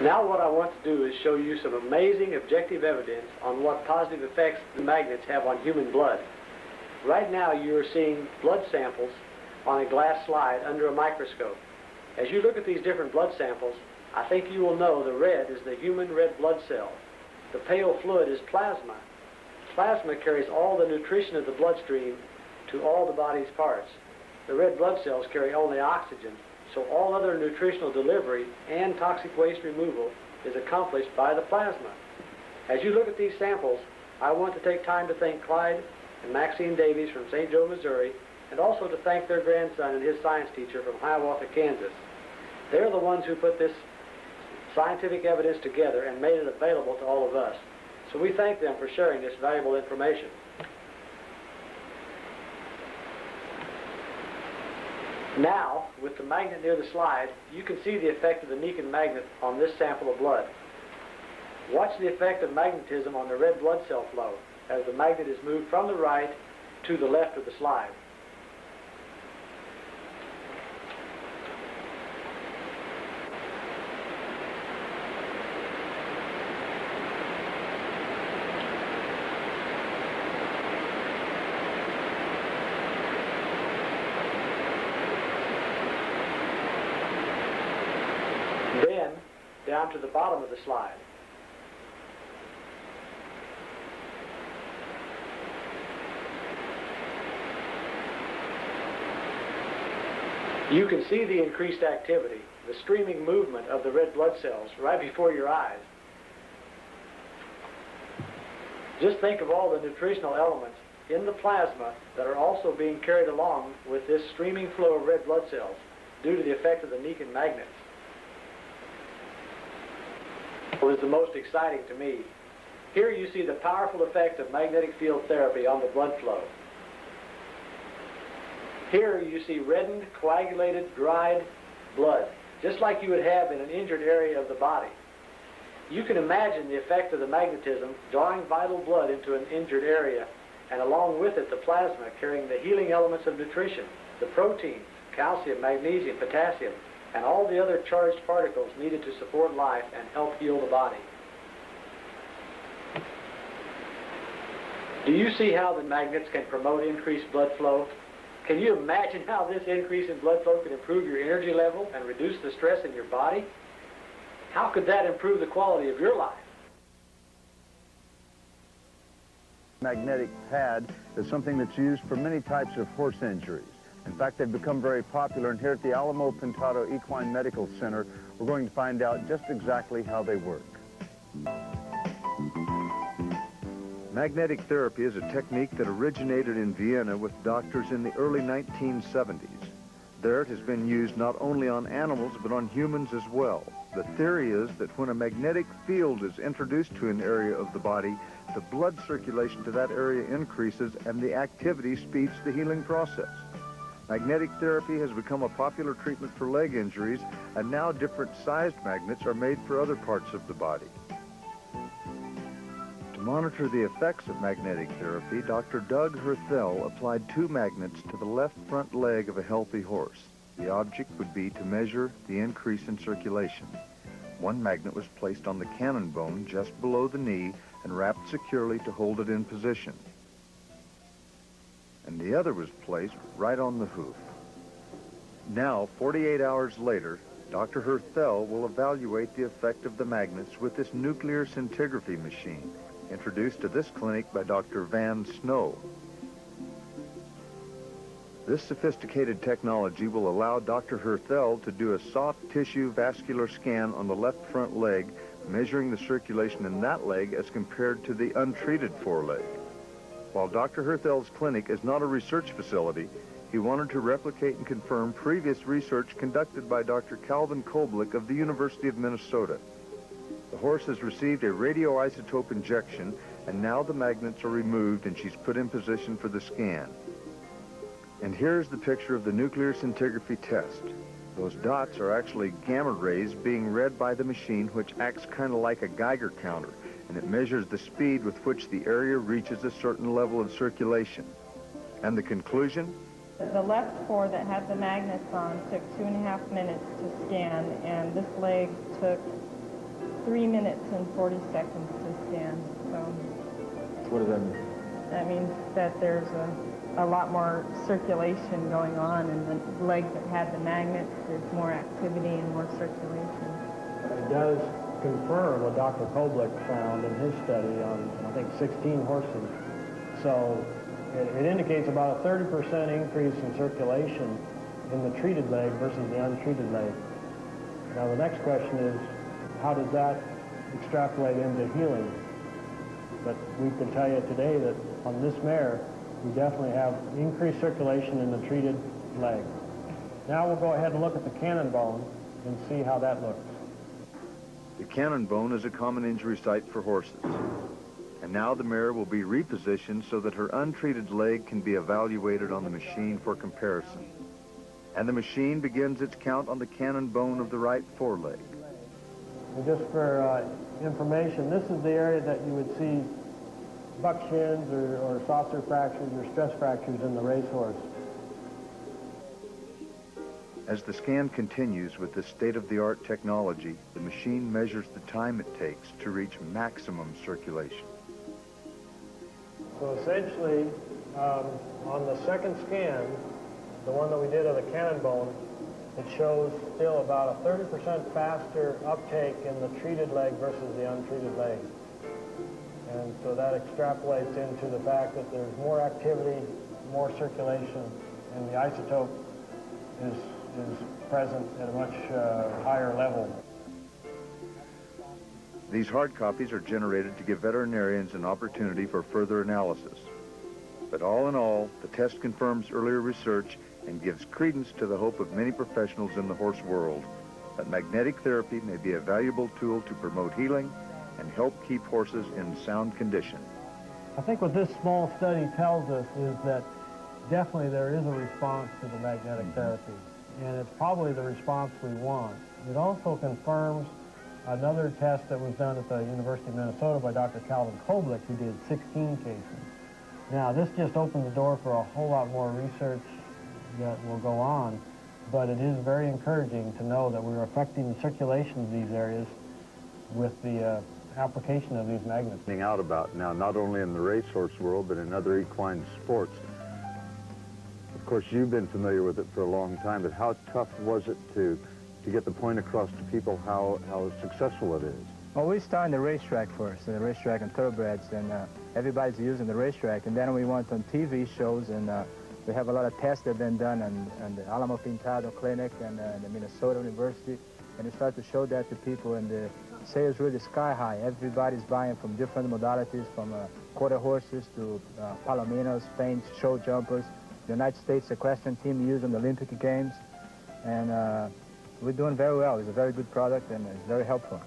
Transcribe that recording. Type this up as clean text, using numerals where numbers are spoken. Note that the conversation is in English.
Now what I want to do is show you some amazing objective evidence on what positive effects the magnets have on human blood. Right now you are seeing blood samples on a glass slide under a microscope. As you look at these different blood samples, I think you will know the red is the human red blood cell. The pale fluid is plasma. Plasma carries all the nutrition of the bloodstream to all the body's parts. The red blood cells carry only oxygen, so all other nutritional delivery and toxic waste removal is accomplished by the plasma. As you look at these samples, I want to take time to thank Clyde and Maxine Davies from St. Joe, Missouri, and also to thank their grandson and his science teacher from Hiawatha, Kansas. They're the ones who put this scientific evidence together and made it available to all of us. So we thank them for sharing this valuable information. Now, with the magnet near the slide, you can see the effect of the Niken magnet on this sample of blood. Watch the effect of magnetism on the red blood cell flow as the magnet is moved from the right to the left of the slide. Then, down to the bottom of the slide. You can see the increased activity, the streaming movement of the red blood cells right before your eyes. Just think of all the nutritional elements in the plasma that are also being carried along with this streaming flow of red blood cells due to the effect of the Niken magnets. Was the most exciting to me. Here you see the powerful effect of magnetic field therapy on the blood flow. Here you see reddened, coagulated, dried blood, just like you would have in an injured area of the body. You can imagine the effect of the magnetism drawing vital blood into an injured area, and along with it the plasma carrying the healing elements of nutrition, the proteins, calcium, magnesium, potassium, and all the other charged particles needed to support life and help heal the body. Do you see how the magnets can promote increased blood flow? Can you imagine how this increase in blood flow can improve your energy level and reduce the stress in your body? How could that improve the quality of your life? Magnetic pad is something that's used for many types of horse injuries. In fact, they've become very popular, and here at the Alamo Pintado Equine Medical Center, we're going to find out just exactly how they work. Magnetic therapy is a technique that originated in Vienna with doctors in the early 1970s. There it has been used not only on animals, but on humans as well. The theory is that when a magnetic field is introduced to an area of the body, the blood circulation to that area increases and the activity speeds the healing process. Magnetic therapy has become a popular treatment for leg injuries, and now different sized magnets are made for other parts of the body. To monitor the effects of magnetic therapy, Dr. Doug Herthel applied 2 magnets to the left front leg of a healthy horse. The object would be to measure the increase in circulation. One magnet was placed on the cannon bone just below the knee and wrapped securely to hold it in position. And the other was placed right on the hoof. Now, 48 hours later, Dr. Herthel will evaluate the effect of the magnets with this nuclear scintigraphy machine, introduced to this clinic by Dr. Van Snow. This sophisticated technology will allow Dr. Herthel to do a soft tissue vascular scan on the left front leg, measuring the circulation in that leg as compared to the untreated foreleg. While Dr. Herthel's clinic is not a research facility, he wanted to replicate and confirm previous research conducted by Dr. Calvin Koblich of the University of Minnesota. The horse has received a radioisotope injection, and now the magnets are removed and she's put in position for the scan. And here's the picture of the nuclear scintigraphy test. Those dots are actually gamma rays being read by the machine, which acts kind of like a Geiger counter, and it measures the speed with which the area reaches a certain level of circulation. And the conclusion? The left fore that had the magnets on took 2.5 minutes to scan, and this leg took 3 minutes and 40 seconds to scan. So What does that mean? that means that there's a lot more circulation going on in the leg that had the magnets. There's more activity and more circulation. It does confirm what Dr. Koblich found in his study on, I think, 16 horses. So it indicates about a 30% increase in circulation in the treated leg versus the untreated leg. Now the next question is, how does that extrapolate into healing? But we can tell you today that on this mare, we definitely have increased circulation in the treated leg. Now we'll go ahead and look at the cannon bone and see how that looks. The cannon bone is a common injury site for horses. And now the mare will be repositioned so that her untreated leg can be evaluated on the machine for comparison. And the machine begins its count on the cannon bone of the right foreleg. And just for information, this is the area that you would see buck shins or saucer fractures or stress fractures in the racehorse. As the scan continues with this state-of-the-art technology, the machine measures the time it takes to reach maximum circulation. So essentially, on the second scan, the one that we did of the cannon bone, it shows still about a 30% faster uptake in the treated leg versus the untreated leg. And so that extrapolates into the fact that there's more activity, more circulation, and the isotope is present at a much higher level. These hard copies are generated to give veterinarians an opportunity for further analysis. But all in all, the test confirms earlier research and gives credence to the hope of many professionals in the horse world that magnetic therapy may be a valuable tool to promote healing and help keep horses in sound condition. I think what this small study tells us is that definitely there is a response to the magnetic therapy, and it's probably the response we want. It also confirms another test that was done at the University of Minnesota by Dr. Calvin Koblich, who did 16 cases. Now, this just opened the door for a whole lot more research that will go on, but it is very encouraging to know that we're affecting the circulation of these areas with the application of these magnets. Out about now, not only in the racehorse world, but in other equine sports. Of course, you've been familiar with it for a long time, but how tough was it to get the point across to people how successful it is? Well, we start in the racetrack first, the racetrack and thoroughbreds, and everybody's using the racetrack. And then we went on TV shows, and we have a lot of tests that have been done on the Alamo Pintado Clinic and the Minnesota University. And we start to show that to people, and the sales really sky high. Everybody's buying from different modalities, from quarter horses to palominos, feints, show jumpers. The United States equestrian team used in the Olympic Games. And we're doing very well. It's a very good product, and it's very helpful.